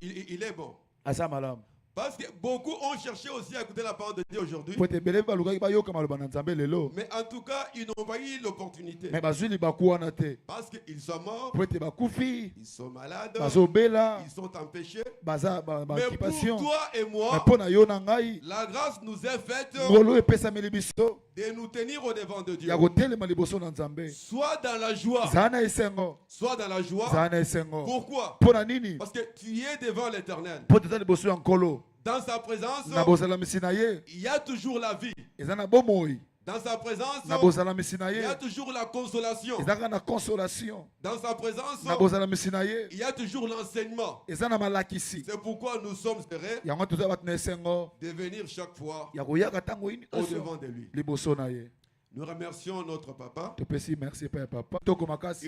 il est bon. Asa malam. Parce que beaucoup ont cherché aussi à écouter la parole de Dieu aujourd'hui. Mais en tout cas, ils n'ont pas eu l'opportunité. Parce qu'ils sont morts, ils sont malades, ils sont empêchés. Mais pour toi et moi, la grâce nous est faite de nous tenir au devant de Dieu. Soit dans la joie. Soit dans la joie. Pourquoi? Parce que tu es devant l'Éternel. Dans sa présence, il y a toujours la vie. Dans sa présence, il y a toujours la consolation. Dans sa présence, il y a toujours l'enseignement. C'est pourquoi nous sommes heureux de venir chaque fois au devant de lui. Nous remercions notre papa. Il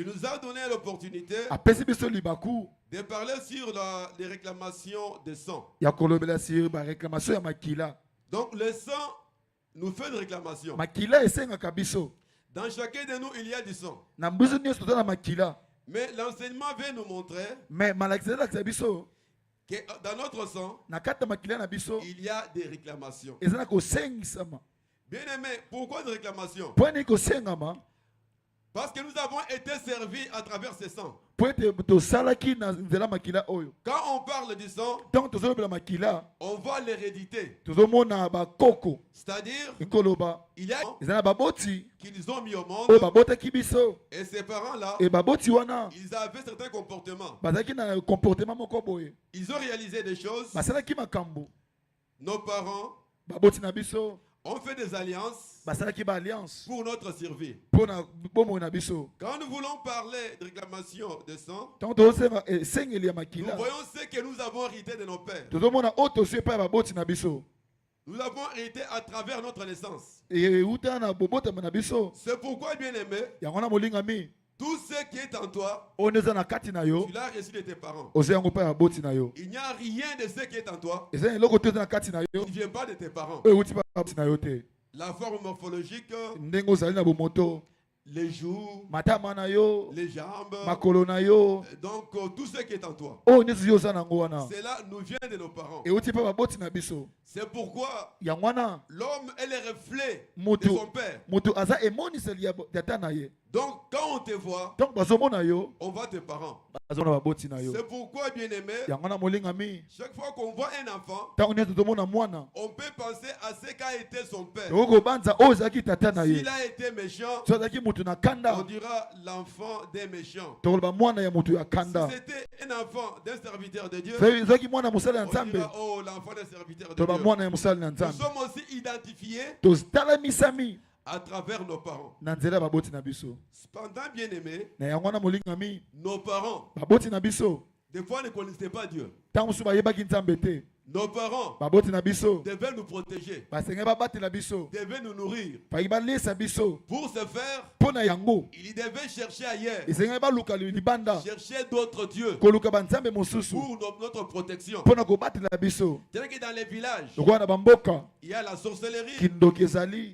nous a donné l'opportunité de parler sur les réclamations de sang. Donc le sang nous fait une réclamation. Dans chacun de nous, il y a du sang. Mais l'enseignement vient nous montrer que dans notre sang, il y a des réclamations. Bien aimé, pourquoi une réclamation? Parce que nous avons été servis à travers ce sang. Quand on parle du sang, on voit l'hérédité. C'est-à-dire, il y a qu'ils ont mis au monde, et ces parents-là, ils avaient certains comportements. Ils ont réalisé des choses. Nos parents on fait des alliances pour notre survie. Quand nous voulons parler de réclamation de sang, nous voyons ce que nous avons hérité de nos pères. Nous l'avons hérité à travers notre naissance. C'est pourquoi, bien aimé, tout ce qui est en toi, tu l'as reçu de tes parents. Il n'y a rien de ce qui est en toi qui ne vient pas de tes parents. La forme morphologique, les joues, les jambes, donc tout ce qui est en toi, cela nous vient de nos parents. C'est pourquoi l'homme est le reflet de son père. Donc quand on te voit, on voit tes parents. C'est pourquoi, bien aimé, chaque fois qu'on voit un enfant, on peut penser à ce qu'a été son père. S'il a été méchant, on dira l'enfant des méchants. Si c'était un enfant d'un serviteur de Dieu, on dira oh l'enfant d'un serviteur de Dieu. Nous sommes aussi identifiés à travers nos parents. Cependant, bien aimé, nos parents, des fois, ne connaissaient pas Dieu. Nos parents devaient nous protéger, devaient nous nourrir. Pour ce faire, ils devaient chercher ailleurs, chercher d'autres dieux pour notre protection. C'est-à-dire que dans les villages, il y a la sorcellerie,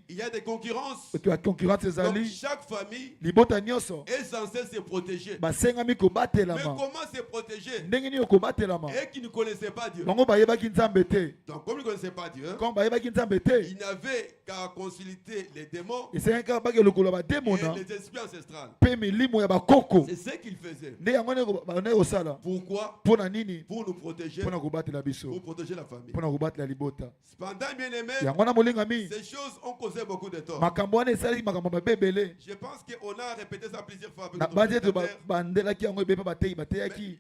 il y a des concurrences. Donc chaque famille est censée se protéger. Mais comment se protéger? Et qui ne connaissaient pas Dieu. Donc comme ils ne connaissaient pas Dieu, ils n'avaient qu'à consulter les démons et les esprits ancestrales. C'est ce qu'ils faisaient. Pourquoi? Pour nous protéger, pour protéger la famille. Cependant, bien aimé, ces choses ont causé beaucoup de tort. Je pense qu'on a répété ça plusieurs fois avec notre frère.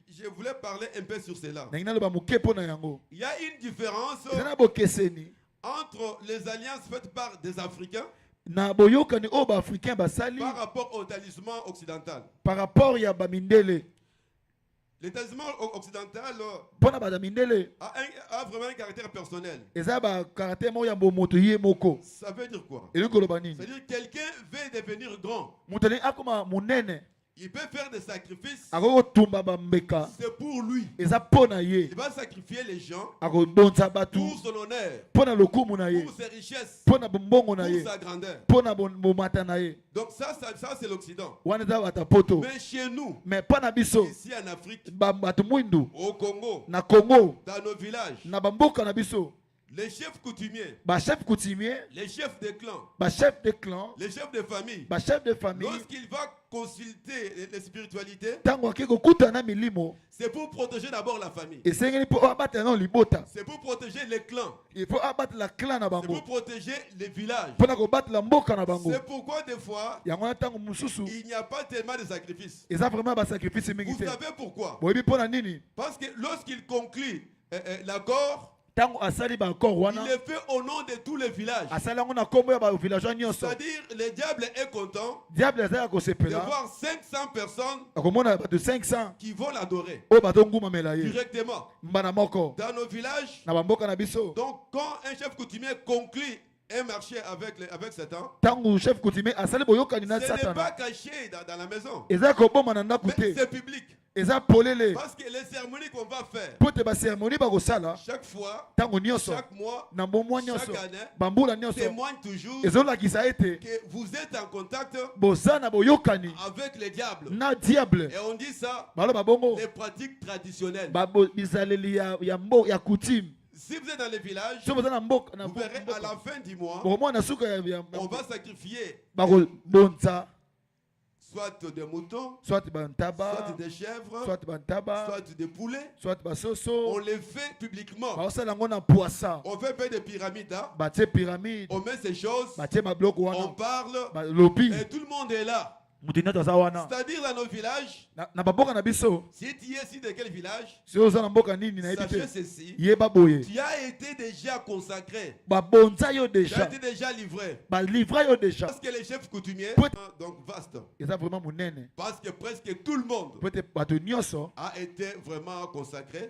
Je voulais parler un peu sur cela. Il y a une différence entre les alliances faites par des Africains par rapport au talisman occidental. Le talisman occidental a vraiment un caractère personnel. Ça veut dire quoi? C'est-à-dire que quelqu'un veut devenir grand. Il peut faire des sacrifices. C'est pour lui. Il va sacrifier les gens pour son honneur, pour ses richesses, pour sa grandeur. Donc ça c'est l'Occident. Mais chez nous, ici en Afrique, au Congo, dans nos villages, les chefs coutumiers, les chefs de clans, les chefs de famille, lorsqu'il va consulter les spiritualités, c'est pour protéger d'abord la famille. C'est pour protéger les clans. C'est pour protéger les villages. C'est pourquoi des fois, il n'y a pas tellement de sacrifices. Vous savez pourquoi? Parce que lorsqu'il conclut l'accord, il le fait au nom de tous les villages. C'est-à-dire le diable est content de voir 500 personnes qui vont l'adorer directement dans nos villages. Donc quand un chef coutumier conclut un marché avec Satan, ce n'est pas caché dans la maison, mais c'est public. Parce que les cérémonies qu'on va faire chaque fois, chaque mois, chaque année, témoigne toujours que vous êtes en contact avec les diables. Et on dit ça, les pratiques traditionnelles. Si vous êtes dans les villages, vous verrez à la fin du mois, on va sacrifier soit des moutons, soit des chèvres, soit des poulets. On les fait publiquement. On fait pas des pyramides. On met ces choses, on parle, et tout le monde est là. C'est-à-dire dans nos villages, si tu es ici de quel village, sachez ceci, tu as été déjà consacré, tu as été déjà livré. Parce que les chefs coutumiers, donc vaste, parce que presque tout le monde a été vraiment consacré,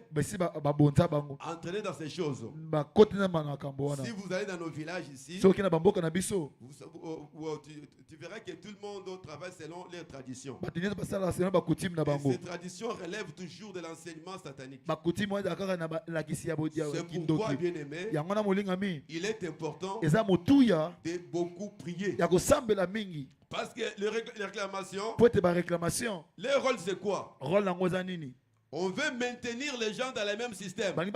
entraîné dans ces choses. Si vous allez dans nos villages ici, tu verras que tout le monde travaille selon les traditions. Et ces traditions relèvent toujours de l'enseignement satanique. C'est pourquoi, bien aimé, il est important de beaucoup prier. Parce que les réclamations, leur rôle c'est quoi? On veut maintenir les gens dans le même système. Comme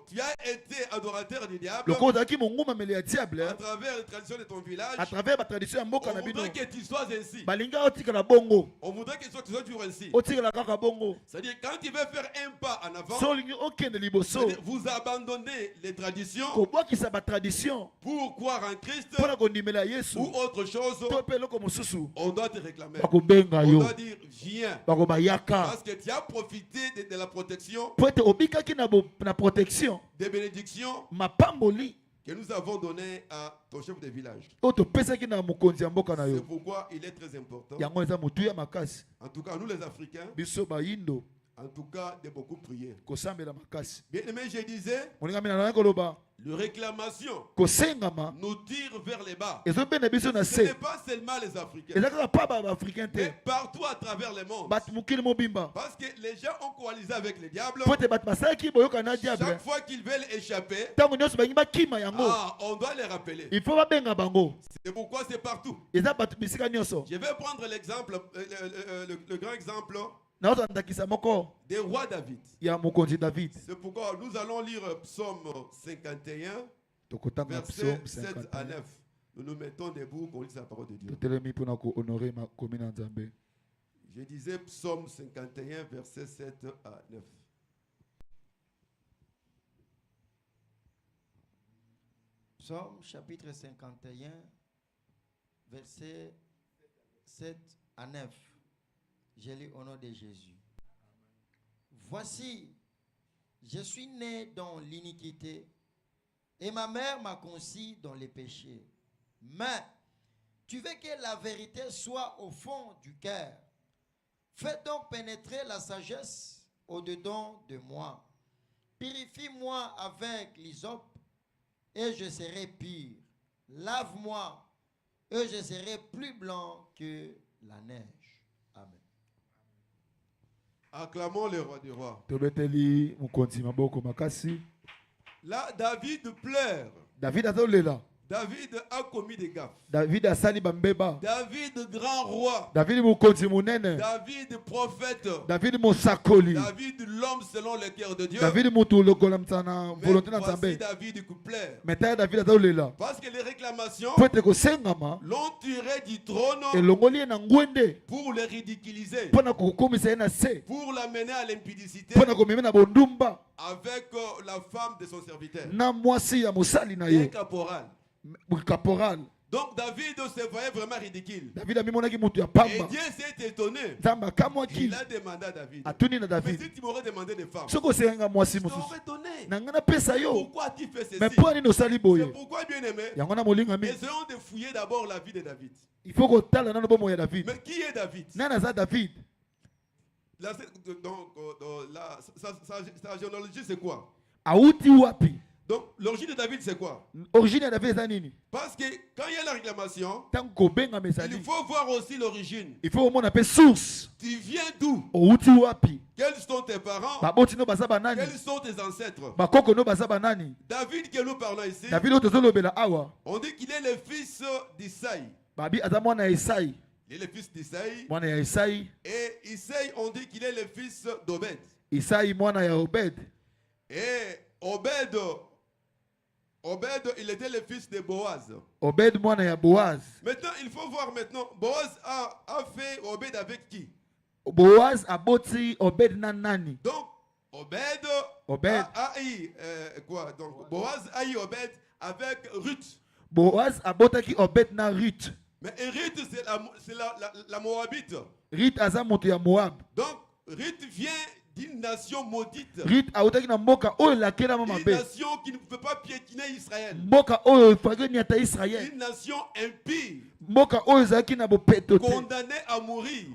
tu as été adorateur du diable, à travers les traditions de ton village, on voudrait que tu sois ainsi. On voudrait que tu sois toujours ainsi. C'est-à-dire quand tu veux faire un pas en avant, vous abandonnez les traditions pour croire en Christ ou autre chose, on doit te réclamer. On doit dire viens. Parce que tu as profité de la protection, des bénédictions que nous avons données à ton chef de village. C'est pourquoi il est très important. En tout cas, nous les Africains, en tout cas, de beaucoup prier. Bien aimé, je disais, le réclamation nous tire vers les bas. Ce n'est pas seulement les Africains, mais partout à travers le monde. Parce que les gens ont coalisé avec les diables. Chaque fois qu'ils veulent échapper, on doit les rappeler. C'est pourquoi c'est partout. Je vais prendre l'exemple, le grand exemple des rois David. C'est pourquoi nous allons lire Psaume 51, versets 7 à 9. Nous nous mettons debout pour lire la parole de Dieu. Je disais Psaume 51, versets 7 à 9. Psaume chapitre 51, versets 7 à 9. Je lis au nom de Jésus. Voici, je suis né dans l'iniquité et ma mère m'a conçu dans les péchés. Mais tu veux que la vérité soit au fond du cœur. Fais donc pénétrer la sagesse au-dedans de moi. Purifie-moi avec l'hysope et je serai pur. Lave-moi et je serai plus blanc que la neige. Amen. Acclamons le roi du roi. Là, David pleure. David a commis des gaffes. David a sali bambeba. David grand roi. David mukonzi munene. David prophète. David musakoli. David l'homme selon le cœur de Dieu. David mutu lokola mtana volonté na Nzambe. David qui pleure. Mais David azolela. Parce que les réclamations l'ont tiré du trône elongoli na ngwende pour le ridiculiser. Pona kokomisa na se. Pour l'amener à l'impudicité. Pona komema na bondumba. Avec la femme de son serviteur. Na mwasi ya musali na ye. Caporal. Caporal. Donc David se voyait vraiment ridicule. David a mis mutu ya pamba. Et Dieu s'est étonné. Il a demandé à David. Mais si tu m'aurais demandé des femmes, je t'aurais donné. Pourquoi tu fais ceci? C'est pourquoi, bien aimé, essayons de fouiller d'abord la vie de David. Il faut que tu David. Mais qui est David? David. Là, donc, sa généalogie, c'est quoi? Donc, l'origine de David, c'est quoi? Origine de David, c'est nini? Parce que quand il y a la réclamation, il faut voir aussi l'origine. Il faut au moins appeler source. Tu viens d'où? Quels sont tes parents? Quels sont tes ancêtres? David que nous parlons ici, on dit qu'il est le fils d'Isaïe. Il est le fils d'Isaïe. Et Isaïe, on dit qu'il est le fils d'Obed. Et Obed, il était le fils de Boaz. Maintenant, il faut voir maintenant, Boaz a fait Obed avec qui? Boaz a boti Obed nanani. Donc, Obed a eu quoi? Donc, Boaz a eu Obed avec Ruth. Boaz a botaki Obed na Ruth. Mais Ruth, c'est la Moabite. Ruth azamoto ya Moab. Donc, Ruth vient d'une nation maudite. Une nation qui ne peut pas piétiner Israël. Une nation impie. Condamné à mourir.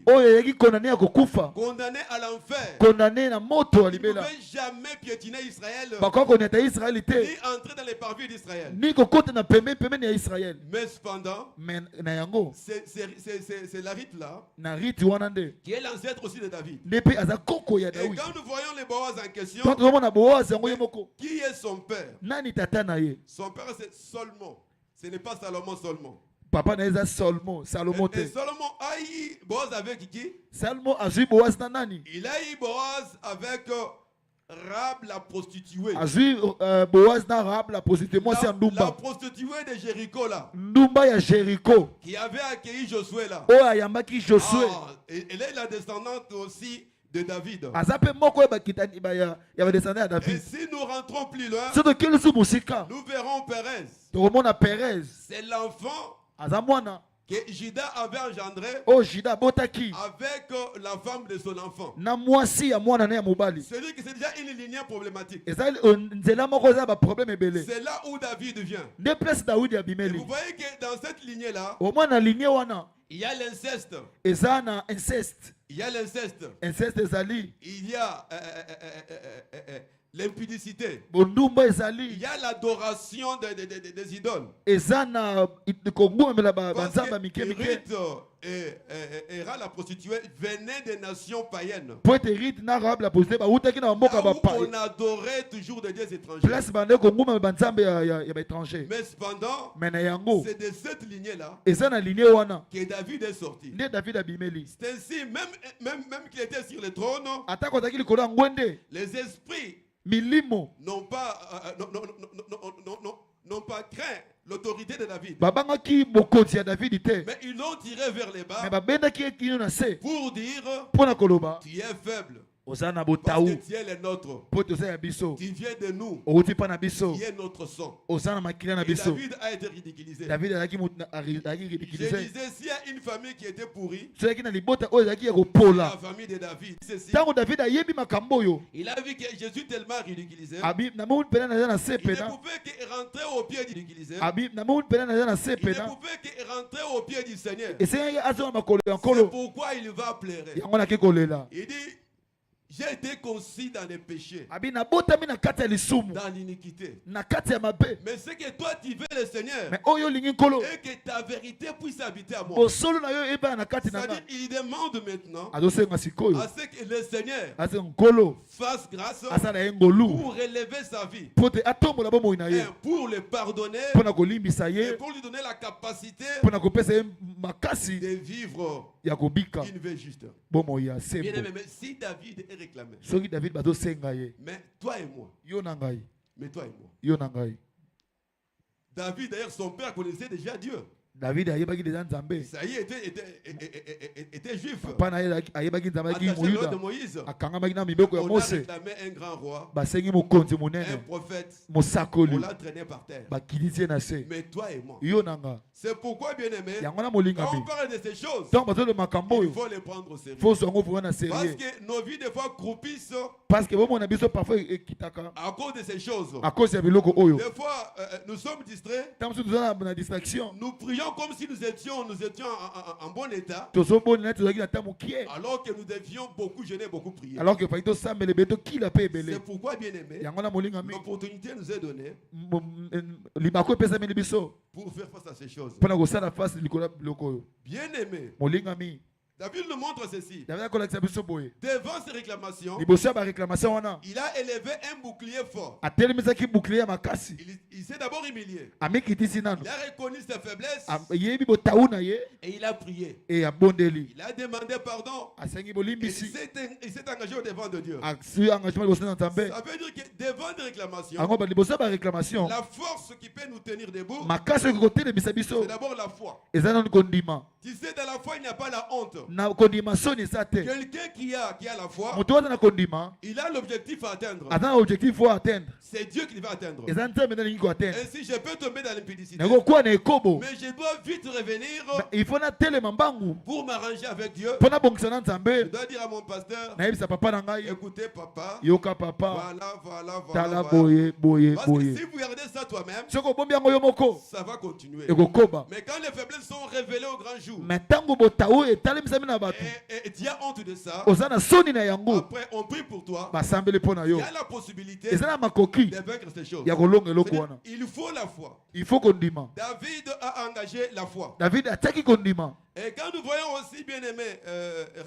Condamné à l'enfer. Condamné à mort. Il ne pouvait jamais piétiner Israël. Ni entrer dans les parvis d'Israël. Mais cependant, c'est la rite là qui est l'ancêtre aussi de David. Et quand nous voyons les Boaz en question, qui est son père? Son père c'est Salomon. Ce n'est pas Salomon seulement. Papa n'a Salomon. Et Salomon a eu Boaz avec qui? Salomon a eu Boaz nanani. Il a eu Boaz avec Rahab la prostituée. A eu Boaz na Rahab la prostituée. Moi c'est Ndumba. La prostituée de Jéricho là. Ndumba ya Jéricho. Qui avait accueilli Josué là. Oh ayambaki Josué. Elle est la descendante aussi de David. Et si nous rentrons plus loin, nous verrons Pérez. C'est l'enfant que Juda avait engendré avec la femme de son enfant. C'est-à-dire que c'est déjà une lignée problématique. C'est là où David vient. Et vous voyez que dans cette lignée-là, il y a l'inceste. Il y a l'inceste. Il y a l'impudicité. Il y a l'adoration des idoles. Et la prostituée venait des nations païennes. Où on adorait toujours des dieux étrangers. Mais cependant, c'est de cette lignée-là que David est sorti. C'est ainsi, même qu'il était sur le trône, les esprits n'ont pas craint l'autorité de David. Mais ils l'ont tiré vers les bas pour dire tu es faible. Parce que tu es le nôtre. Tu viens de nous. Tu es notre sang. Et David a été ridiculisé. Je disais, s'il y a une famille qui était pourrie, la famille de David. Il a vu que Jésus tellement ridiculisé. Il ne pouvait que rentrer au pied du ridiculisé. Il ne pouvait que rentrer au pied du Seigneur. C'est pourquoi il va pleurer. Il dit J'ai été conçu dans les péchés, Abi na botami na kati ya lisumu, dans l'iniquité. na kati ya mabe. Mais c'est que toi tu veux le Seigneur Mais oyo lingi nkolo, et que ta vérité puisse habiter à moi. bosolo na yo eba na kati na nga. C'est-à-dire, il demande maintenant Azosenga sikoyo, à ce que le Seigneur ase nkolo, fasse grâce asala ye ngolu, pour relever sa vie, pote atombola bomoi na ye, pour le pardonner, pona kolimbisa et ye, pour lui donner la capacité pona kopesa ye makasi de vivre ya kobika une vie juste. bomoi ya Bien sembo. aimé, mais si David est réclamé, Soki David bazosenga ye, mais toi et moi, yo na ngai, mais toi et moi. yo na ngai. David, d'ailleurs, son père connaissait déjà Dieu. David ayebaki deja nzambe. Isaïe était juif. Papa na ye ayebaki nzambe aki Attaché à l'ordre moyuda. de Moïse, Akangamaki na mibeko ya on a Mose. réclamé un grand roi, Basengi mokonzi un monene, prophète, on mosakoli, l'a traîné par terre. bakilisi ye na se. Mais toi et moi, Yo nanga. c'est pourquoi, bien aimé, Yango na quand on molingami. parle de ces choses, Donc bazo le makambo il yo. faut les prendre au sérieux. Faut songo vraiment na Parce sérieux. que nos vies, des fois, croupissent Parce que bomo na biso parfois ekitaka. à cause de ces choses. À cause ya biloko oyo. Des fois, nous sommes distraits. Tant que nous avons na distraction. Nous prions comme si nous étions en bon état, Tozo bon na tozaki na tamu kie. alors que nous devions beaucoup jeûner, beaucoup prier. Alors que faito sambele beto kila pe belé. C'est pourquoi, bien aimé, Yango na molingami. l'opportunité nous est donnée Libako pesa meli biso. pour faire face à ces choses. Pona ko sala face likola biloko oyo. Bien aimé, Molingami. David nous montre ceci. David akolakisa biso boye. Devant ces réclamations, Liboso ba réclamation wana. il a élevé un bouclier fort. Atelemisaki bouclier ya makasi. Il s'est d'abord humilié. Amikitisi nano. Il a reconnu ses faiblesses Yebi botaou na ye et il a prié. e abondeli. Il a demandé pardon. Asengi Et bolimbisi. il s'est engagé au devant de Dieu. Asu engagement liboso na Nzambe. Ça veut dire que devant des réclamations, Ango ba liboso ba réclamation. la force qui peut nous tenir debout, Makasi ko kote lebisa biso. c'est d'abord la foi. Ezana kondima. Tu sais, dans la foi, il n'y a pas la honte. Na kondima soni sa te. Quelqu'un qui a la foi, Moto wana na kondima. il a l'objectif à atteindre. Atana objectif faut atteindre. C'est Dieu qui va atteindre. Ezana Nzambe na lingi ko atteindre. Ainsi, je peux tomber dans l'impudicité. Na ko kwa na ekobo. Mais je dois vite revenir Il faut na tele mambangu. pour m'arranger avec Dieu. Pona bongisa na Je Nzambe. dois dire à mon pasteur, Na yebisa papa na ngai. écoutez papa, Yoka papa. voilà. Tala boye boye Parce que boye. si vous regardez ça toi-même, Soko bombi yango yo moko. ça va continuer. Ekokoba. Mais quand les faiblesses sont révélées au grand jour, Mais tango botaou etalemisami na bato. et tu as honte de ça, Oza na soni na yango. après on prie pour toi, Basambele pona il yo. y a la possibilité Eza na makoki de vaincre ces choses. ya kolonga eloko C'est-à-dire, wana. il faut la foi. Il faut kondima. David a engagé la foi. David ataki kondima. Et quand nous voyons aussi, bien aimé,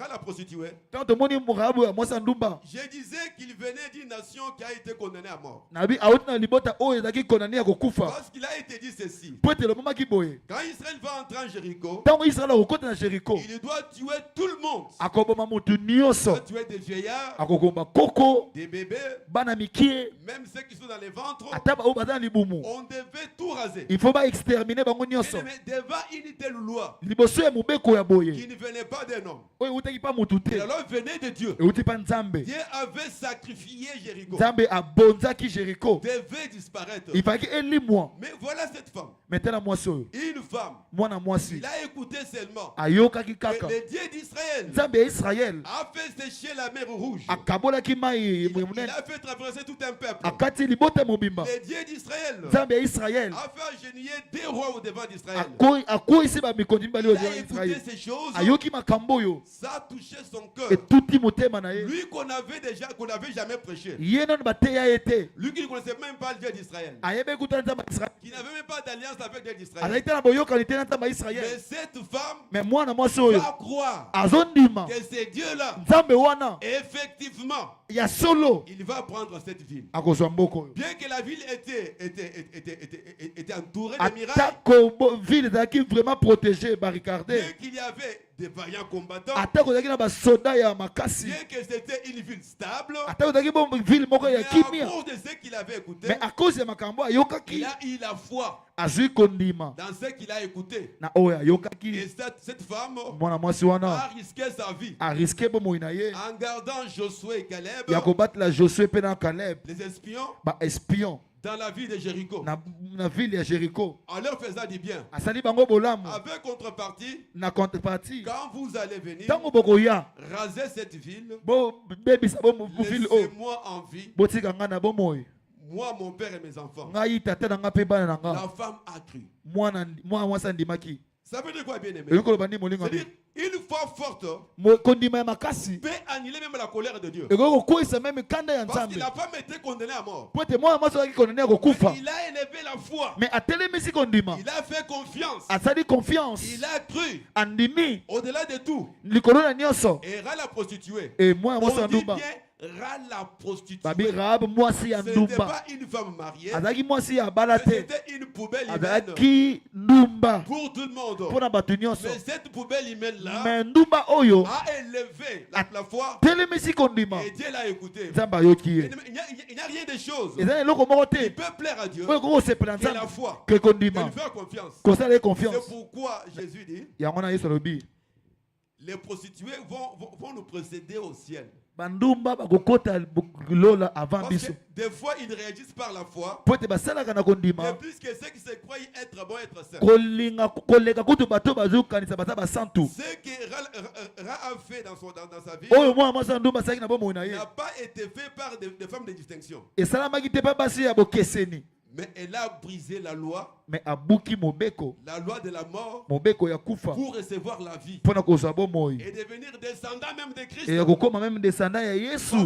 la prostituée, Tant tomoni murabu ya mwasa ndumba. je disais qu'il venait d'une nation qui a été condamnée à mort. Nabi auti na libota oyo ezaki kondani ya kokufa. Parce qu'il a été dit ceci. Po ete loboma ki boye. Quand Israël va entrer en Jéricho, Tango Israël akokota na Jericho. il doit tuer tout le monde. Akoboma mutu Il nyonso. doit tuer des vieillards, Akokomba koko. des bébés, Bana mikie. même ceux qui sont dans les ventres. Ata ba oyo baza na libumu. On devait tout raser. Il faut ba exterminer bango nyonso. Mais devant une telle loi Liboso ya mobeko ya boye. qui ne venait pas d'un homme, Oyo utaki pa mutu et te. alors venait de Dieu. Euti pa Nzambe. Dieu avait sacrifié Jéricho. Nzambe abonzaki Jericho. Devait disparaître. Il fallait elimwa. Mais voilà cette femme. Maintenant mwasi oyo. Une femme. Mwana mwasi. Il a écouté seulement. Ayokaki Et kaka. le Dieu d'Israël Nzambe ya Israël. a fait sécher la mer rouge. Akabolaki mai Il munene. a fait traverser tout un peuple. Akati libota mobimba. Le Dieu d'Israël Nzambe ya Israël. a fait agenouiller des rois au devant d'Israël. Akoyisi bamikondi mibale Il oyo a ya écouté Israël. ces choses. Ayoki makambo oyo. Ça a touché son cœur. Etuti motema na ye. Lui qu'on n'avait jamais prêché. Ye nanu bateya ye te. Lui qui ne connaissait même pas le Dieu d'Israël. Ayebe kuta Nzambe ya Israël. Qui n'avait même pas d'alliance avec le Dieu d'Israël. Azali te na boyokani te na Nzambe ya Israël. Mais cette femme Mais mwana mwasi oyo va croire azondima que c'est Dieu-là. Nzambe wana Effectivement, ya solo il va prendre cette ville. akozwa mboko oyo. Bien que la ville était entourée de murailles, Atako ville ezalaki vraiment protégée, barricadée. bien qu'il y avait des vaillants combattants, Atako ezalaki na basoda ya makasi. bien que c'était une ville stable, Atako ezalaki bo ville moko mais ya à kimia. cause de ce qu'il avait écouté, Mais à cause ya makambo ayokaki il a eu la foi azwi kondima dans ce qu'il a écouté. na oyo Et ayokaki. cette femme Mwana mwasi a wana risqué sa vie ariske bomoi na ye en gardant Josué et Caleb, ya kobatela Josué mpe na Caleb les espions, baespion dans la ville de Jéricho, na ville ya Jericho. en leur faisant du bien. Asali bango bolamu Avec contrepartie, na contrepartie. quand vous allez venir Ntango bokoya raser cette ville, bebisa bovile oyo laissez-moi en vie, botika ngai na bomoi. moi, mon père et mes enfants. Ngai tata na ngai mpe bana na La ngai. femme a cru. Mwana mwasi andimaki. Ça veut dire quoi, bien aimé? Eloko loba nini molingo C'est-à-dire, abi? Une foi forte peut annuler même la colère de Dieu. Parce qu'il n'a pas été condamné à mort. Il a élevé la foi. Il a fait confiance. Il a cru. Au-delà de tout. Et Rahab la prostituée. On dit bien Rahab la prostituée. Ce n'était pas une femme mariée. C'était une poubelle humaine. Pour tout le monde. Mais cette poubelle humaine-là a élevé la foi. Et Dieu l'a écouté. Il n'y a rien de choses. Il peut plaire à Dieu. Et la foi. Et lui faire confiance. C'est pourquoi Jésus dit les prostituées vont nous précéder au ciel. Parce que des fois ils réagissent par la foi. Et puisque ceux qui se croient être bons, être saints. Ce que Rahab fait dans sa vie n'a pas été fait par des femmes de distinction. Mais elle a brisé la loi. La loi de la mort. Pour recevoir la vie. Et devenir descendant même de Christ. Parce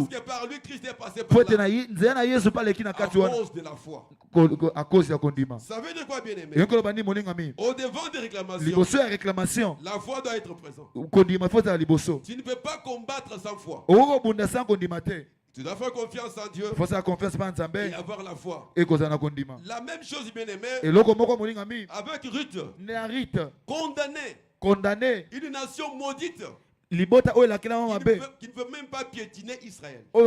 que par lui Christ est passé par là. À cause de la foi. Ça veut dire quoi, bien aimé? Au devant des réclamations, la foi doit être présente. Tu ne peux pas combattre sans foi. Tu dois faire confiance en Dieu et avoir la foi. La même chose, bien aimé, avec Ruth, condamnée, une nation maudite qui ne peut même pas piétiner Israël. Mais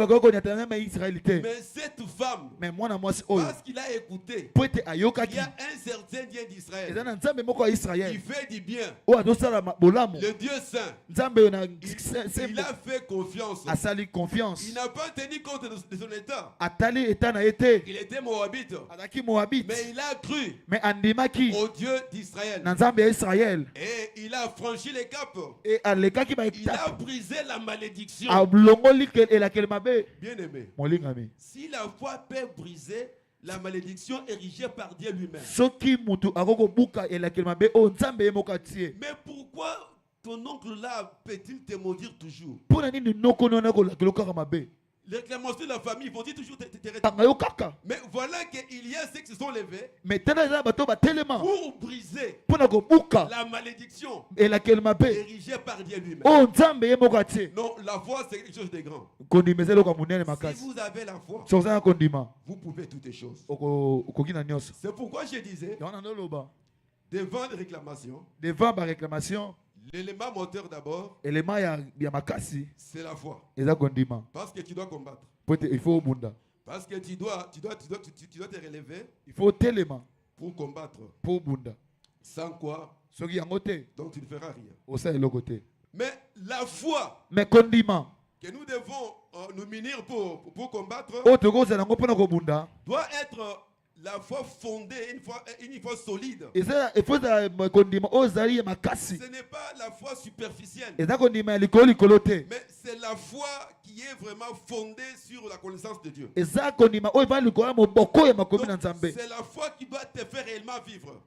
cette femme, parce qu'il a écouté, il y a un certain Dieu d'Israël qui fait du bien, le Dieu saint. Il a fait confiance. Il n'a pas tenu compte de son état. Il était moabite, mais il a cru au Dieu d'Israël. Et il a franchi les caps. Il a brisé la malédiction. Bien aimé. Si la foi peut briser la malédiction érigée par Dieu lui-même. Mais pourquoi ton oncle là peut-il te maudire toujours? Les réclamations de la famille vont dire toujours mais voilà qu'il y a ceux qui se sont levés pour briser la malédiction érigée par Dieu lui-même. Non, la foi c'est quelque chose de grand. Si vous avez la foi, vous pouvez toutes les choses. C'est pourquoi je disais devant les réclamations, l'élément moteur d'abord, c'est la foi. Parce que tu dois combattre. Parce que tu dois te relever. Pour combattre. Sans quoi, donc tu ne feras rien. Mais la foi que nous devons nous munir pour combattre doit être la foi fondée, une foi solide. Ce n'est pas la foi superficielle. Mais c'est la foi qui est vraiment fondée sur la connaissance de Dieu. C'est la foi qui doit te faire réellement vivre.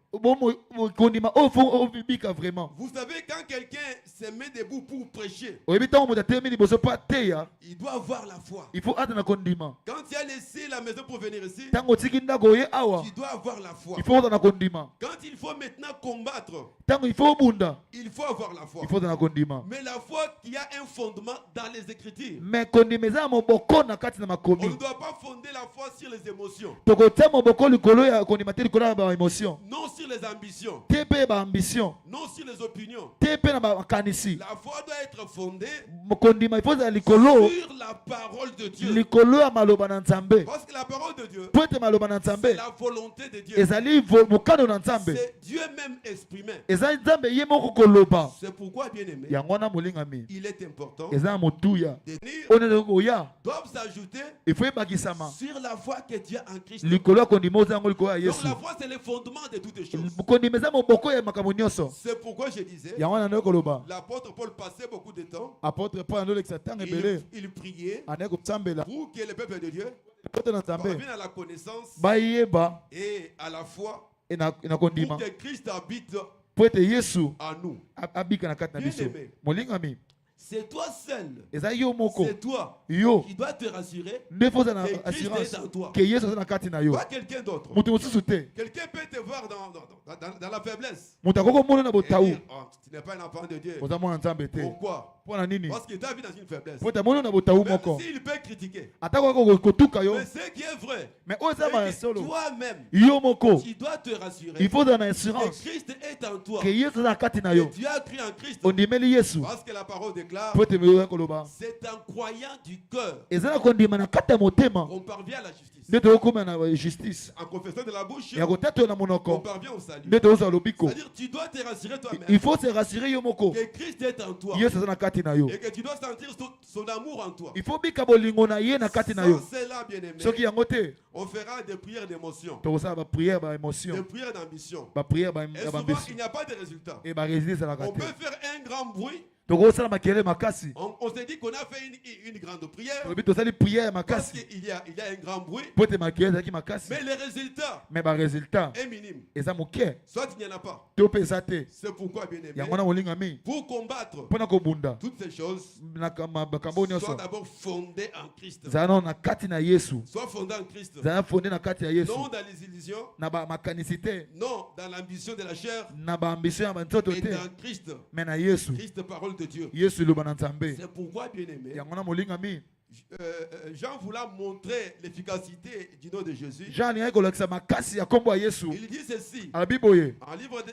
Vous savez, quand quelqu'un se met debout pour prêcher, il doit avoir la foi. Quand tu as laissé la maison pour venir ici, tu dois avoir la foi. Quand il faut maintenant combattre, il faut avoir la foi. Mais la foi qui a un fondement dans les Écritures. On ne doit pas fonder la foi sur les émotions. Non sur les ambitions. Non sur les opinions. La foi doit être fondée sur la parole de Dieu. Parce que la parole de Dieu, c'est la volonté de Dieu. C'est Dieu même exprimé. C'est pourquoi, bien aimé, il est important doivent s'ajouter sur la foi que Dieu a en Christ. Donc la foi c'est le fondement de toutes les choses. C'est pourquoi je disais l'apôtre Paul passait beaucoup de temps. Il priait pour que le peuple de Dieu parvienne à la connaissance et à la foi pour que Christ habite à nous. Bien-aimé, c'est toi seul. C'est toi yo qui dois te rassurer que Christ est en toi. Pas quelqu'un d'autre. Quelqu'un peut te voir dans la faiblesse. Et dire, oh, tu n'es pas un enfant de Dieu. Pourquoi? Parce qu'il t'a vu dans une faiblesse. Même s'il peut critiquer. Mais ce qui est vrai, c'est que toi-même, tu dois te rassurer que Christ est en toi. Et tu as cru en Christ. Parce que la parole déclare, c'est en croyant du cœur qu'on parvient à la justice. En confessant de la bouche, on parvient au salut. C'est-à-dire tu dois te rassurer toi-même. Il faut se rassurer que Christ est en toi. Et que tu dois sentir son amour en toi. Il faut que sans cela, bien-aimé, on fera des prières d'émotion. Des prières d'ambition. Et souvent, il n'y a pas de résultat. On peut faire un grand bruit. On s'est dit qu'on a fait une grande prière parce qu'il y a un grand bruit, mais le résultat est minime. Soit il n'y en a pas. C'est pourquoi, bien aimé, pour combattre toutes ces choses, soit d'abord fondé en Christ. Soit fondé en Christ. Non dans les illusions, non dans l'ambition de la chair, mais dans Christ. Christ, parole de Dieu. C'est pourquoi, bien aimé, Jean voulait montrer l'efficacité du nom de Jésus. Il dit ceci en livre de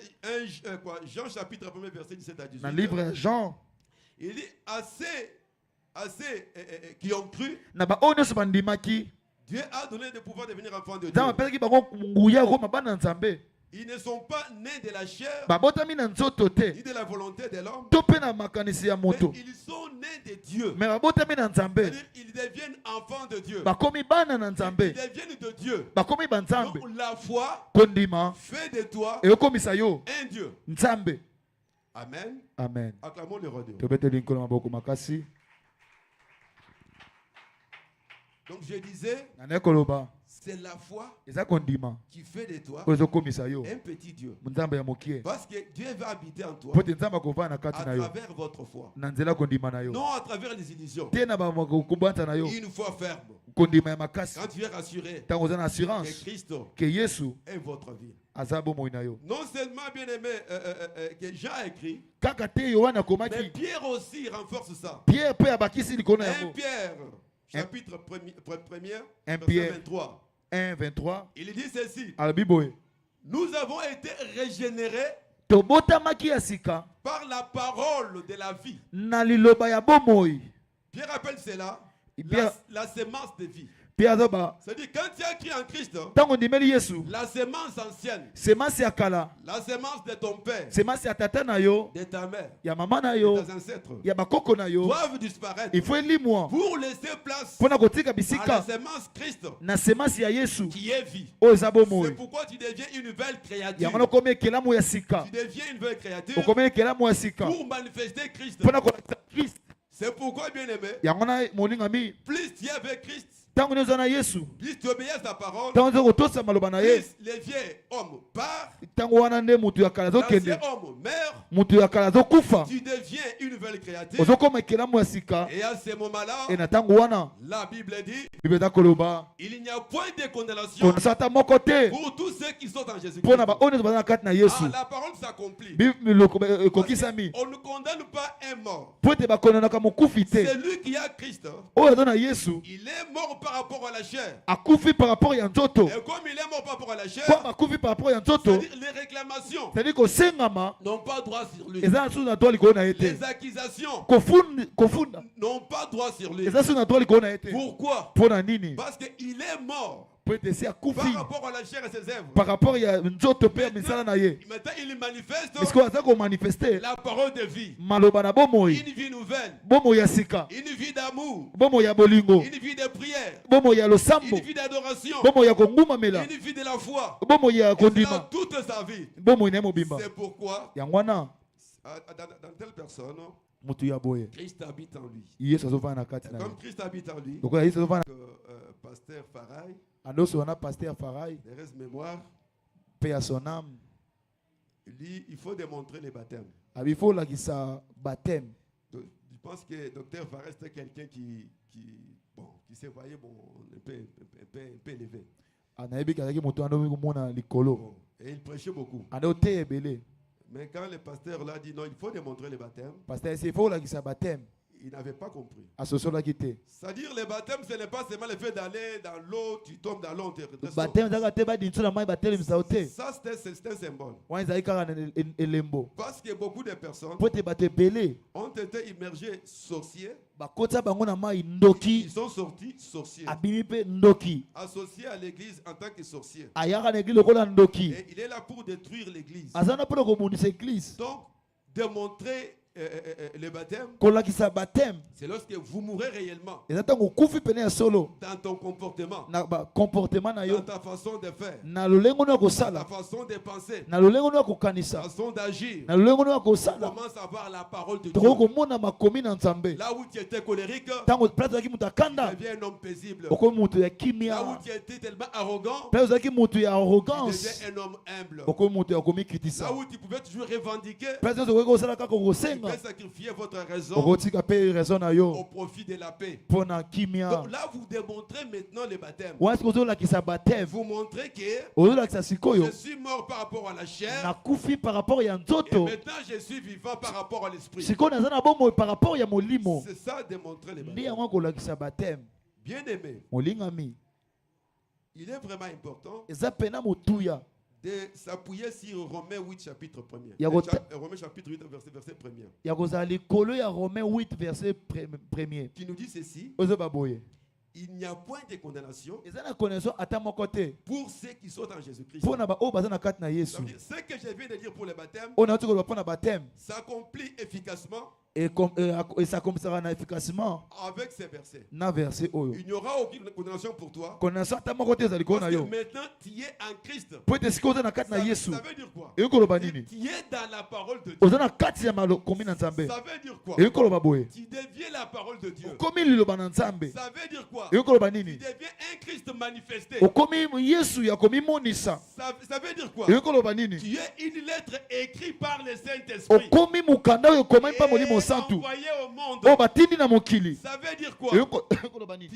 Jean chapitre 1 verset 17 à 18. Dans le livre Jean, il dit assez qui ont cru, Dieu a donné le pouvoir de devenir enfants de Dieu. Ils ne sont pas nés de la chair ni de la volonté de l'homme, mais ils sont nés de Dieu. Ils deviennent enfants de Dieu. Ils deviennent de Dieu. Donc la foi fait de toi un Dieu. Amen. Amen. Acclamons le roi de Dieu. Donc je disais, c'est la foi qui fait de toi un petit Dieu. Parce que Dieu va habiter en toi à travers votre foi. Non à travers les illusions. Une foi ferme. Quand tu es rassuré que Christ est votre vie. Non seulement, bien aimé, que Jean a écrit, mais Pierre aussi renforce ça. 1 Pierre chapitre 1er, verset 23. 1:23. Il dit ceci. Nous avons été régénérés par la parole de la vie. Pierre appelle cela la sémence de vie. C'est-à-dire quand tu as cru en Christ, la sémence ancienne, la sémence de ton père, de ta mère, de tes ancêtres, doivent disparaître pour laisser place à la sémence Christ qui est vie. C'est pourquoi tu deviens une nouvelle créature. Tu deviens une nouvelle créature pour manifester Christ. C'est pourquoi, bien aimé, plus tu es avec Christ, plus tu obéis à sa parole, plus les vieux hommes partent, l'ancien homme meurt, tu deviens une nouvelle créature. Et à ce moment-là, la Bible dit, il n'y a point de condamnation pour tous ceux qui sont en Jésus-Christ. La parole s'accomplit. On ne condamne pas un mort. C'est lui qui a Christ. Il est mort par rapport à la chair. Et comme il est mort par rapport à la chair, c'est-à-dire les réclamations n'ont pas droit sur lui. Les accusations n'ont pas droit sur lui. Pourquoi? Parce qu'il est mort par rapport à la chair et ses œuvres. Maintenant, il manifeste la parole de vie. Une vie nouvelle. Une vie d'amour. Une vie de prière. Une vie d'adoration. Une vie de la foi. Et dans toute sa vie. C'est pourquoi dans telle personne, Christ habite en lui. Comme Christ habite en lui, pasteur Farai, Pasteur Farai, de reste mémoire, paix à son âme. Il faut démontrer les baptêmes. Il faut la qui ça baptême. Je pense que docteur va rester quelqu'un qui se voyait un peu élevé. Et il prêchait beaucoup. Mais quand le pasteur l'a dit non, il faut démontrer les baptêmes, il n'avait pas compris. C'est-à-dire le baptême, ce n'est pas seulement le fait d'aller dans l'eau, tu tombes dans l'eau, ça c'est un symbole. Parce que beaucoup de personnes ont été immergées sorciers. Ils sont sortis sorciers. Associés à l'église en tant que sorciers. Et il est là pour détruire l'église. Donc, démontrer le baptême, c'est lorsque vous mourrez réellement dans ton comportement, dans ta façon de faire, ta façon de penser, ta façon d'agir. Tu commences à voir la parole de Dieu. Là où tu étais colérique, tu deviens un homme paisible. Là où tu étais tellement arrogant, tu deviens un homme humble. Là où tu pouvais toujours revendiquer, tu pouvez sacrifier votre raison au profit de la paix. Donc là, vous démontrez maintenant le baptême. Vous montrez que je suis mort par rapport à la chair, et maintenant je suis vivant par rapport à l'esprit. C'est ça, démontrer le baptême. Bien aimé, il est vraiment important de s'appuyer sur Romains 8 chapitre 1er. Romains chapitre 8 verset 1er. Romains 8 verset 1er. Qui nous dit ceci. Il n'y a point de condamnation pour ceux qui sont en Jésus-Christ. Ce que je viens de dire pour le baptême s'accomplit efficacement et ça commencera efficacement avec ces versets. Il n'y aura aucune condamnation pour toi. Parce que maintenant tu es en Christ. Ça veut dire quoi? Tu es dans la parole de Dieu. Ça veut dire quoi? Tu deviens la parole de Dieu. Ça veut dire quoi? Tu deviens un Christ manifesté. Ça veut dire quoi? Tu es une lettre écrite par le Saint-Esprit. Envoyé au monde. Ça veut dire quoi? Tu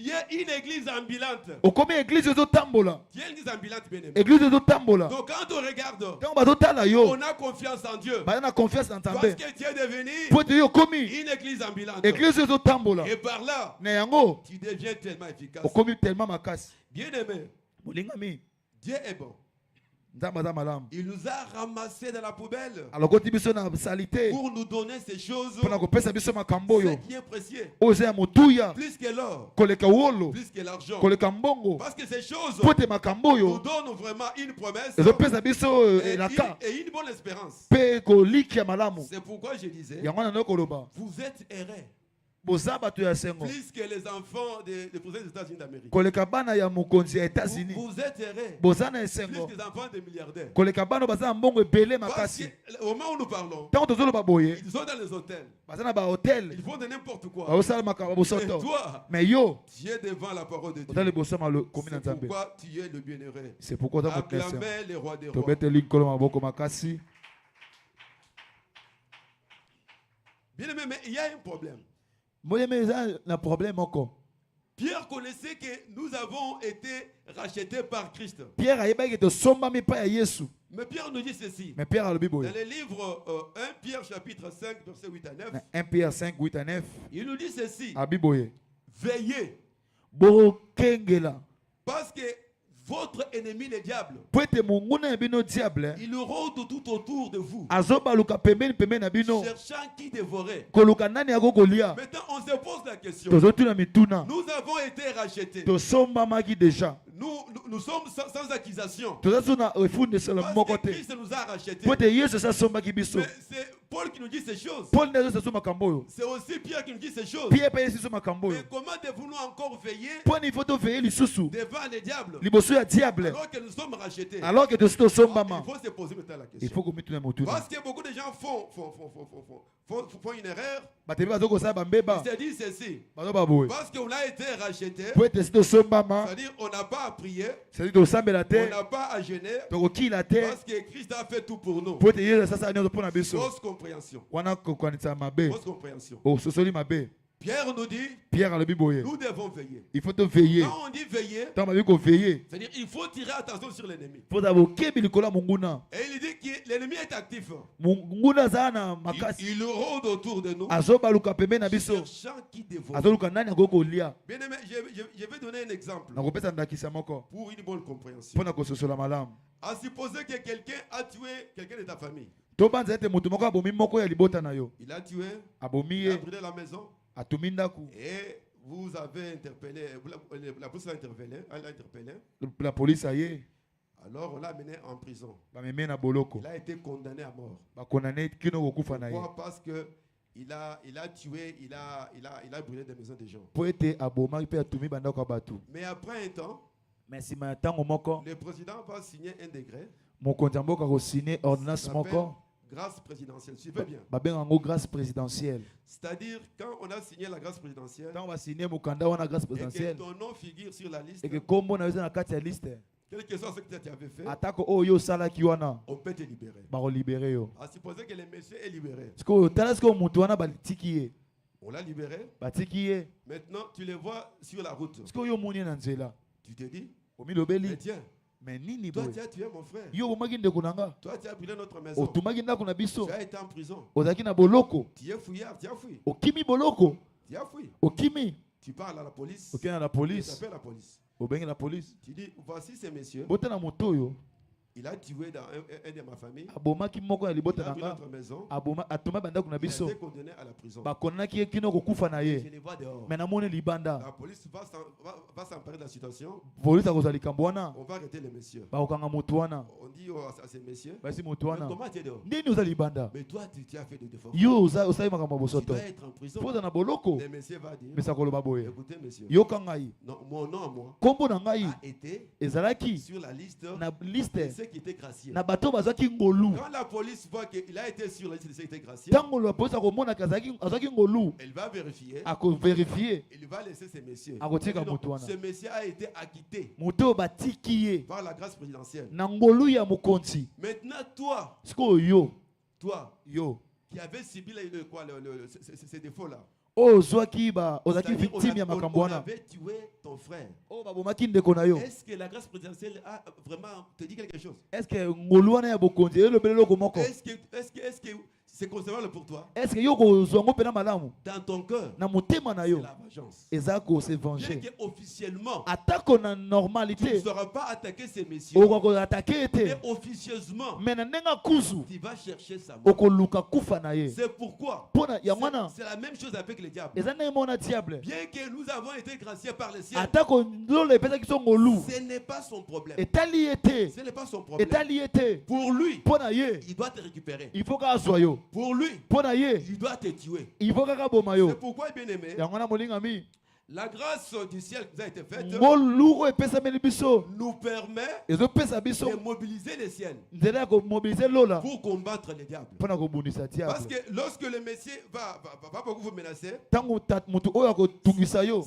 es une église ambulante. Tu es une église ambulante, bien aimé. Donc quand on regarde, on a confiance en Dieu. Parce que tu es devenu une église ambulante. Et par là, tu deviens tellement efficace. Bien aimé, Dieu est bon. Il nous a ramassés dans la poubelle pour nous donner ces choses bien précieuses, plus que l'or, plus que l'argent, parce que ces choses nous donnent vraiment une promesse et une bonne espérance. C'est pourquoi je disais, vous êtes errés plus que les enfants des présidents des États-Unis d'Amérique. Vous êtes errés plus que les enfants des milliardaires. Parce qu'au moment où nous parlons, ils sont dans les hôtels. Ils font de n'importe quoi. Et toi, tu es devant la parole de Dieu. C'est pourquoi tu es le bienheureux. Acclamez le roi des rois. Bien aimé, mais il y a un problème. Pierre connaissait que nous avons été rachetés par Christ. Mais Pierre nous dit ceci. Dans le livre 1 Pierre chapitre 5 verset 8 à 9. 1 Pierre 5 8 à 9. Il nous dit ceci. Veillez. Parce que votre ennemi le diable, il rôde tout autour de vous, cherchant qui dévorer. Maintenant on se pose la question. Nous avons été rachetés. Nous sommes sans accusation. Parce que Christ nous a rachetés. Mais c'est Paul qui nous dit ces choses. C'est aussi Pierre qui nous dit ces choses. Mais comment devons-nous encore veiller devant le diable alors que nous sommes rachetés? Il faut se poser maintenant la question. Parce que beaucoup de gens font une erreur. Il s'est dit ceci. Parce qu'on a été racheté. C'est-à-dire on n'a pas à prier. On n'a pas à gêner. Parce que Christ a fait tout pour nous. Fausse compréhension. Fausse compréhension. Pierre nous dit, nous devons veiller. Il faut te veiller. Quand on dit veiller, c'est-à-dire il faut tirer attention sur l'ennemi. Et il dit que l'ennemi est actif. Il rôde autour de nous, cherchant qui dévore. Bien aimé, je vais donner un exemple pour une bonne compréhension. À supposer que quelqu'un a tué quelqu'un de ta famille. Il a tué, il a brûlé la maison. Et vous avez interpellé, la police l'a interpellé, la police a y. Alors on l'a amené en prison. Il a été condamné à mort. Pourquoi? Parce que il a tué, il a brûlé des maisons des gens. Mais après un temps, le président va signer un décret. Grâce présidentielle, suivez bien. Grâce présidentielle. C'est-à-dire, quand on a signé la grâce présidentielle, et que ton nom figure sur la liste, quel que soit ce que tu avais fait, on peut te libérer. À supposer que le monsieur est libéré. On l'a libéré. Maintenant, tu le vois sur la route. Tu te dis, mais tiens, toi tu as tué mon frère. Toi tu as brûlé notre maison. Tu as été en prison. Tu es fouillard, tu as fouillé. Tu as fouillé. Tu parles à la police. Tu appelles la police. Tu dis, voici ces messieurs. Il a tué dans un de ma famille. Il a brûlé notre maison. Il a été condamné à la prison. Je les vois dehors. La police va s'emparer de la situation. On va arrêter les messieurs. On dit à ces messieurs, mais comment tu es dehors? Mais toi, tu as fait des défauts. Tu vas être en prison. Le monsieur va dire, écoutez messieurs, mon nom à moi a été sur la liste qui était gracié. Quand la police voit qu'il a été sur la liste de ceux qui étaient graciés, elle va vérifier. Il va laisser ces messieurs. Ce monsieur a été acquitté par la grâce présidentielle. Maintenant, toi qui avais subi ces défauts-là, on avait tué ton frère. Est-ce que la grâce présidentielle a vraiment te dit quelque chose? Est-ce que c'est concevable pour toi? Dans ton cœur, c'est la vengeance. Bien qu'officiellement, tu ne sauras pas attaquer ces messieurs, mais officieusement, tu vas chercher sa mort. C'est pourquoi c'est la même chose avec le diable. Bien que nous avons été graciés par le ciel, ce n'est pas son problème. Ce n'est pas son problème. Pour lui, il doit te récupérer. Pour lui, il doit te tuer. C'est pourquoi, bien aimé, la grâce du ciel qui nous a été faite nous permet de mobiliser le ciel pour combattre les diables. Parce que lorsque le Messie va beaucoup vous menacer,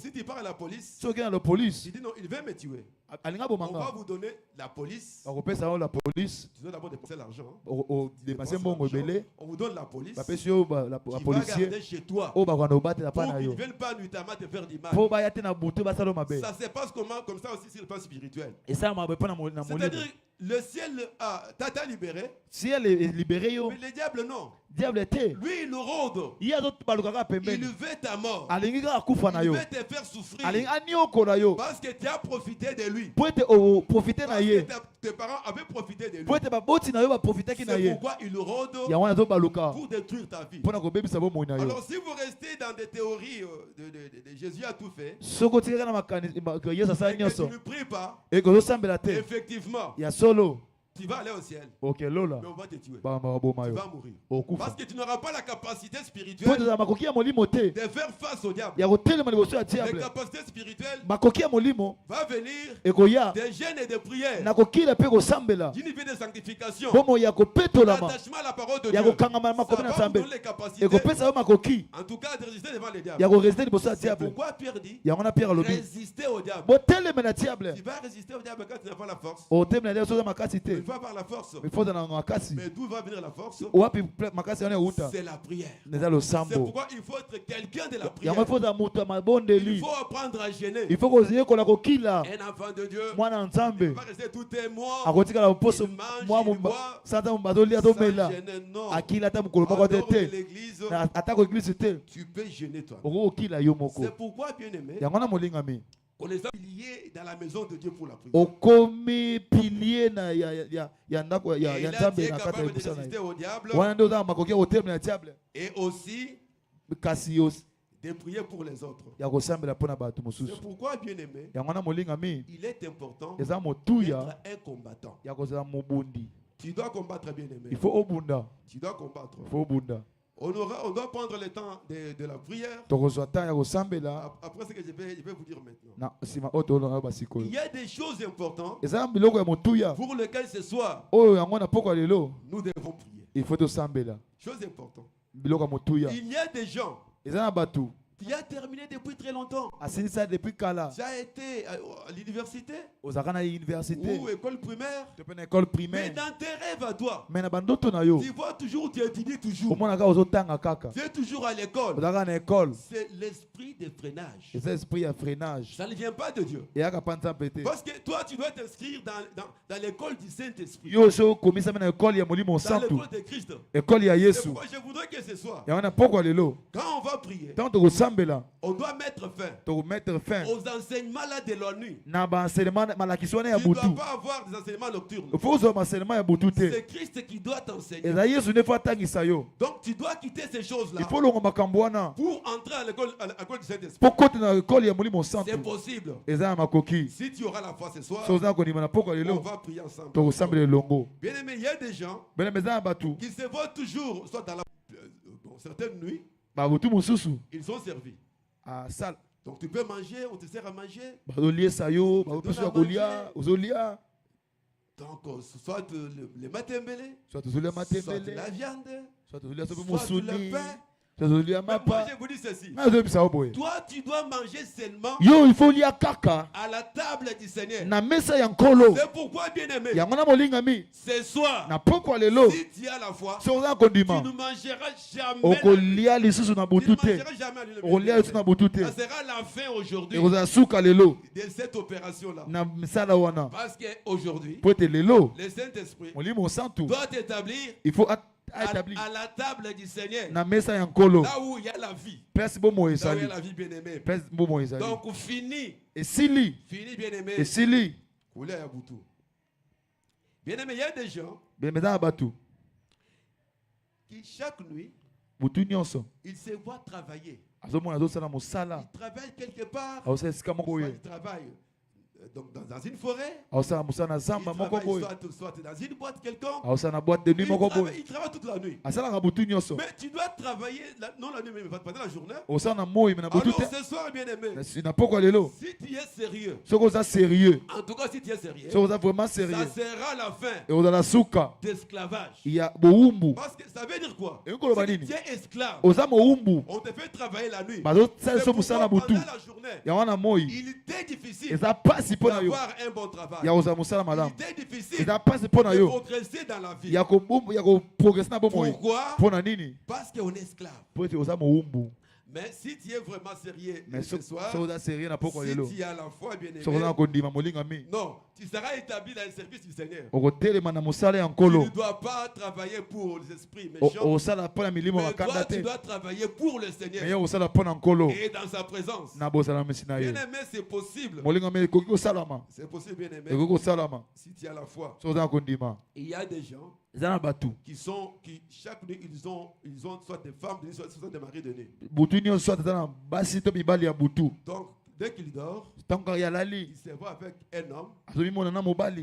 si tu parles à la police, tu dis non, il veut me tuer. On va vous donner la police. Tu dois d'abord dépenser l'argent. On vous donne la police. Qui va garder chez toi pour qu'ils ne viennent pas nuitamment te faire du mal. Ça se passe comment? Comme ça aussi sur le plan spirituel. C'est-à-dire, le ciel t'a libéré. Mais le diable non. Lui il nous rôde. Il veut ta mort. Il veut te faire souffrir. Parce que tu as profité de lui. Parce que tes parents avaient profité de lui. C'est pourquoi il nous rôde pour détruire ta vie. Alors si vous restez dans des théories de Jésus a tout fait, et que tu ne pries pas, effectivement, Tu vas aller au ciel. Ok, Lola. Mais on va te tuer. Tu vas mourir. Parce que tu n'auras pas la capacité spirituelle de faire face au diable. Les capacités spirituelles va venir des jeûnes et des prières. D'une vie de sanctification. L'attachement à la parole de Dieu. Ça va vous donner les capacités. En tout cas, de résister devant les diables. C'est pourquoi Pierre dit résister au diable. Tu vas résister au diable quand tu n'as pas la force. Il va avoir la force. Mais d'où va venir la force? C'est la prière. C'est pourquoi il faut être quelqu'un de la prière. Il faut apprendre à gêner. Un enfant de Dieu il va rester tout un mois. Il mange, il boit, sans gêner. Non. En dehors de l'église, tu peux gêner toi. C'est pourquoi, bien aimé, on les a piliers dans la maison de Dieu pour la prière. Il est capable de résister au diable et aussi de prier pour les autres. C'est pourquoi, bien aimé, il est important d'être un combattant. Tu dois combattre, bien aimé. Tu dois combattre. On doit prendre le temps de la prière. Après ce que je vais vous dire maintenant. Il y a des choses importantes pour lesquelles ce soir nous devons prier. Chose importante. Il y a des gens qui a terminé depuis très longtemps. Tu as été à l'université ou école primaire. Mais dans tes rêves à toi, tu vois toujours, tu étudies toujours. Tu es toujours à l'école. C'est l'esprit de freinage. Ça ne vient pas de Dieu. Parce que toi, tu dois t'inscrire dans l'école du Saint-Esprit. Dans l'école de Christ. C'est pourquoi je voudrais que ce soit. Quand on va prier, on doit mettre fin aux enseignements là de la nuit. Tu ne dois pas avoir des enseignements nocturnes. C'est Christ qui doit t'enseigner. Donc tu dois quitter ces choses-là pour entrer à l'école du Saint-Esprit. C'est possible. Si tu auras la foi ce soir, on va prier ensemble. Bien aimé, il y a des gens qui se voient toujours, soit dans certaines nuits, ils sont servis. Donc tu peux manger, on te sert à manger. Donc soit le matembele, soit la viande, soit le pain. Mais moi je vous dis ceci. Toi tu dois manger seulement à la table du Seigneur. C'est pourquoi, bien aimé, ce soir, si tu as la foi, tu ne mangeras jamais. Ça sera la fin aujourd'hui de cette opération là. Parce qu'aujourd'hui, le Saint-Esprit doit t'établir à la table du Seigneur. Là où il y a la vie. Là où il y a la vie, bien aimé. Donc fini. Fini, bien aimé. Bien aimé, il y a des gens qui chaque nuit ils se voient travailler. Ils travaillent quelque part. Ils travaillent donc dans une forêt, soit dans une boîte quelconque, il travaille toute la nuit. Mais tu dois travailler, non la nuit, mais pendant la journée. Alors ce soir, bien aimé, si tu es sérieux, en tout cas si tu es sérieux, ça sera la fin d'esclavage. Parce que ça veut dire quoi? Si tu es esclave, on te fait travailler la nuit. C'est pourquoi pendant la journée, il était difficile d'avoir un bon travail. Il était difficile de progresser dans la vie. Pourquoi? Parce qu'on est esclave. Mais si tu es vraiment sérieux ce soir, si tu as la foi, bien aimé, non, tu seras établi dans le service du Seigneur. Tu ne dois pas travailler pour les esprits méchants, mais toi, tu dois travailler pour le Seigneur et dans sa présence. Bien aimé, c'est possible. C'est possible, bien aimé, si tu as la foi. Il y a des gens qui chaque nuit ils ont soit des femmes, soit des maris de nuit. Donc Dès qu'il dort, il se voit avec un homme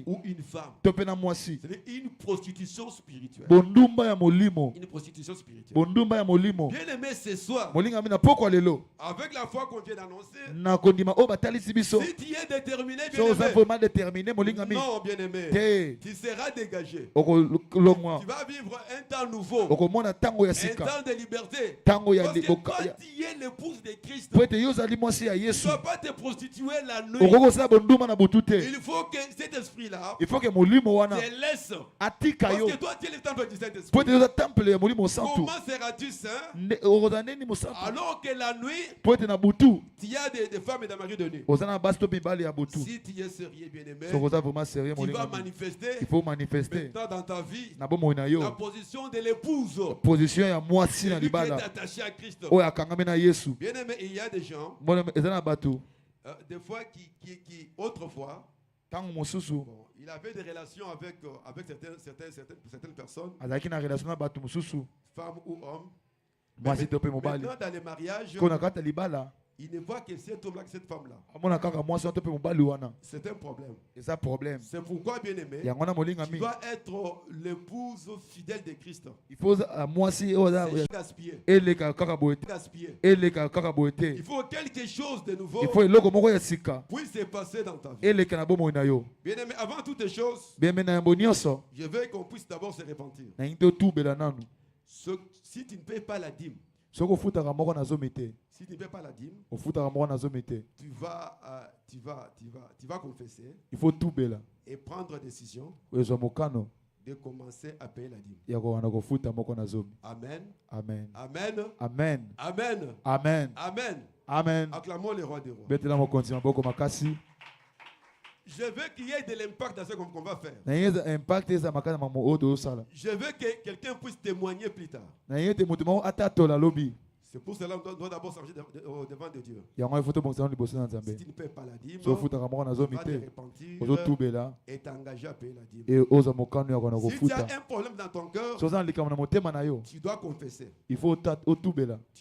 ou une femme. C'est une prostitution spirituelle. Une prostitution spirituelle. Bien aimé ce soir, avec la foi qu'on vient d'annoncer, si tu es déterminé, non, bien aimé, tu seras dégagé. Tu vas vivre un temps nouveau, un temps de liberté. Parce que quand tu es l'épouse de Christ, tu ne dois pas te prostituer la nuit. Il faut que cet esprit-là te laisse. Parce que toi, tu es le temple du Saint-Esprit. Comment seras-tu saint alors que la nuit, tu y a des femmes et des maris de nuit? Si tu es sérieux, bien-aimé, tu vas manifester maintenant dans ta vie la position de l'épouse. Celui qui est attaché à Christ. Bien-aimé, il y a des gens, des fois autrefois, il avait des relations avec certaines personnes, femmes ou hommes. Maintenant, dans les mariages, il ne voit que cet homme-là, que cette femme-là. C'est un problème. C'est pourquoi, bien aimé, tu dois être l'épouse fidèle de Christ. Il faut gaspiller. Il faut quelque chose de nouveau puisse se passer dans ta vie. Bien aimé, avant toutes les choses, je veux qu'on puisse d'abord se repentir. Si tu ne payes pas la dîme, si tu ne payes pas la dîme, tu vas confesser. Il faut tout et prendre décision de commencer à payer la dîme. Amen. Amen. Amen. Amen. Amen. Amen. Amen. Amen. Acclamons le roi des rois. Je veux qu'il y ait de l'impact dans ce qu'on va faire. Je veux que quelqu'un puisse témoigner plus tard. C'est pour cela qu'on doit d'abord s'arranger devant de Dieu. Si tu ne paies pas la dîme, tu vas te repentir et t'engager à payer la dîme. Si tu as un problème dans ton cœur, tu dois confesser. Tu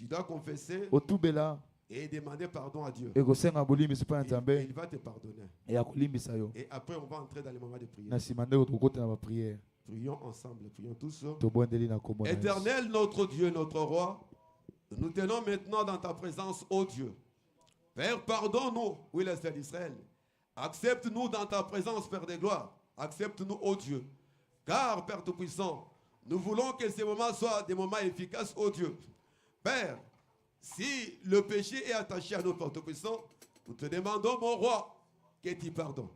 dois confesser et demander pardon à Dieu. Et il va te pardonner. Et après, on va entrer dans les moments de prière. Prions ensemble, prions tous. Éternel, notre Dieu, notre roi, nous tenons maintenant dans ta présence, ô Dieu. Père, pardonne-nous, oui, le Seigneur d'Israël. Accepte-nous dans ta présence, Père des gloires. Accepte-nous, ô Dieu. Car, Père Tout-Puissant, nous voulons que ces moments soient des moments efficaces, ô Dieu. Père, si le péché est attaché à nous, Père Tout-Puissant, nous te demandons, mon roi, que tu pardonnes.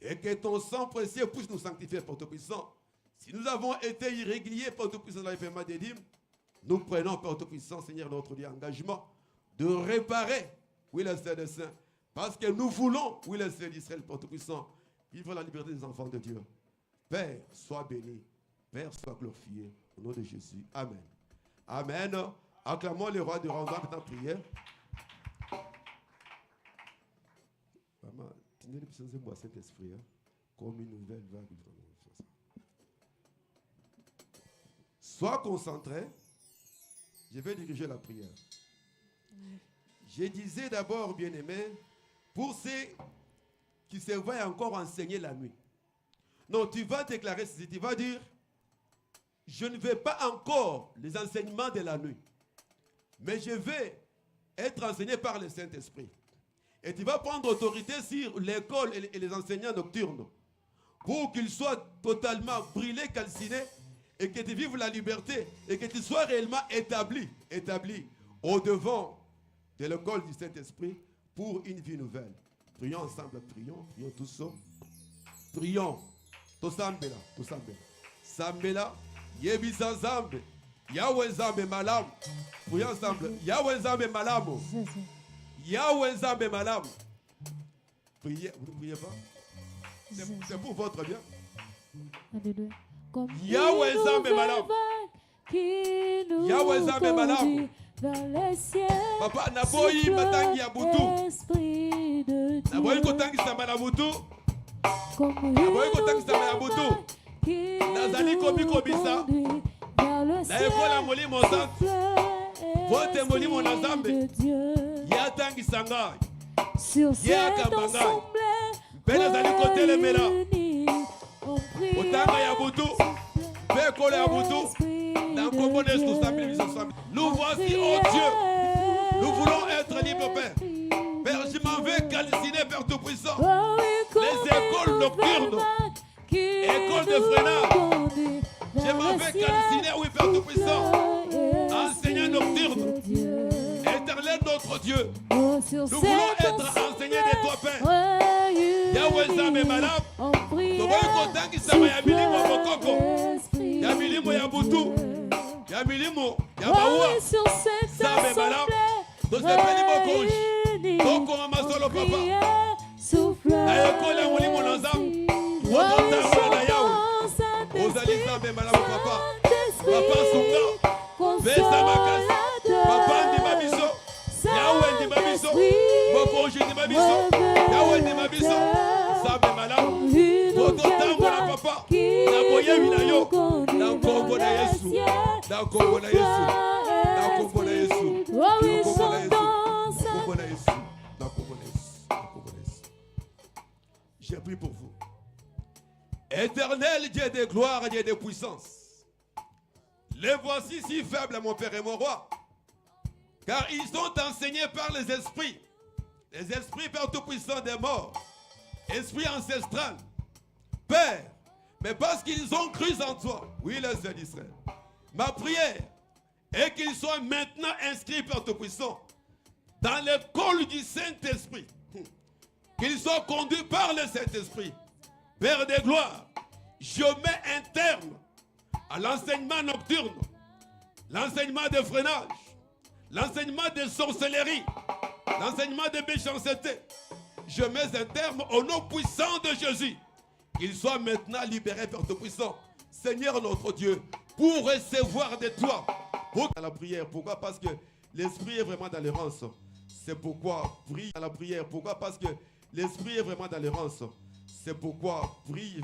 Et que ton sang précieux puisse nous sanctifier, Père Tout-Puissant. Si nous avons été irréguliers, Père Tout-Puissant, dans les paiements des dîmes, nous prenons, Père Tout-Puissant, Seigneur, notre Dieu, engagement de réparer, oui, le Seigneur des saints. Parce que nous voulons, oui, le Seigneur d'Israël, Père Tout-Puissant, vivre la liberté des enfants de Dieu. Père, sois béni. Père, sois glorifié. Au nom de Jésus. Amen. Amen. Acclamons le roi de roi en prière. Maman, tu n'es pas besoin de cet esprit, comme une nouvelle vague. Sois concentré. Je vais diriger la prière. Je disais d'abord, bien-aimé, pour ceux qui se voient encore enseigner la nuit. Non, tu vas déclarer ceci, tu vas dire, je ne vais pas encore les enseignements de la nuit, mais je vais être enseigné par le Saint-Esprit. Et tu vas prendre autorité sur l'école et les enseignants nocturnes pour qu'ils soient totalement brûlés, calcinés, et que tu vives la liberté et que tu sois réellement établi au-devant de l'école du Saint-Esprit pour une vie nouvelle. Prions ensemble, prions tous. Prions. Tosambela. Sambela, Yebisa Zambe, Yahweh Zambe Malam. Prions ensemble. Yahweh Zambe Malamo. Yahweh Zambe Malam. Priez, vous ne priez pas? C'est pour votre bien. Alléluia. Yahweh Zambe Malam. Yahweh Zambe Malam. Papa, Naboyi Matangi Abutu. Naboyi Kotangi Samba Abutu. Naboyi Kotangi Samba Abutu. Nazali Kobi Kobisa. Na ekola moli monsantu. Vote moli monazambe. Yatangi Sangai. Sur cette assemblée réunie, on prie nous voici, oh Dieu, nous voulons être libres, Père. Père, je m'en vais calciner, Père Tout-Puissant, les écoles nocturnes, écoles de freinage. Je m'en vais calciner, oui, Père Tout-Puissant, enseignant nocturne, éternel notre Dieu. Nous voulons être enseignés de toi, Père. Yahweh Zame Malab, Toboy Kotan qui s'appelle Yamilimo Mokoko, Yamilimo Yabutu, Yamilimo Yamawa, Zame Malab, Tosepeli Mokosh, Toko Amasolo Papa, Nayokola Molimo Nazam, Wotota Malayaw, Ozali Zame Malab Papa, Papa Sunga, Besa Makas, Papa Ndimabiso, Yahweh Ndimabiso, Mokoshi Ndimabiso, Yahweh Ndimabiso, Zame Malab, Wotota Mola Papa, Naboye Minayo, Nankongo na Yesu, Nankongo na Yesu, Nankongo na Yesu, Nankongo na Yesu, Nankongo na Yesu. J'ai pris pour vous. Éternel Dieu de gloire, Dieu de puissance. Les voici si faibles, mon Père et mon Roi, car ils sont enseignés par les esprits Père Tout-Puissant des morts, esprit ancestral, Père, mais parce qu'ils ont cru en toi, oui, les Dieu d'Israël. Ma prière est qu'ils soient maintenant inscrits, Père Tout-Puissant, dans l'école du Saint-Esprit, qu'ils soient conduits par le Saint-Esprit. Père de gloire, je mets un terme à l'enseignement nocturne, l'enseignement de freinage, l'enseignement de sorcellerie, l'enseignement de méchanceté. Je mets un terme au nom puissant de Jésus. Qu'il soit maintenant libéré, Père Tout-Puissant. Seigneur notre Dieu, pour recevoir de toi. Pour la prière, pourquoi? Parce que l'esprit est vraiment dans l'errance. C'est pourquoi prie à la prière. Pourquoi? Parce que l'esprit est vraiment dans l'errance. C'est pourquoi prie.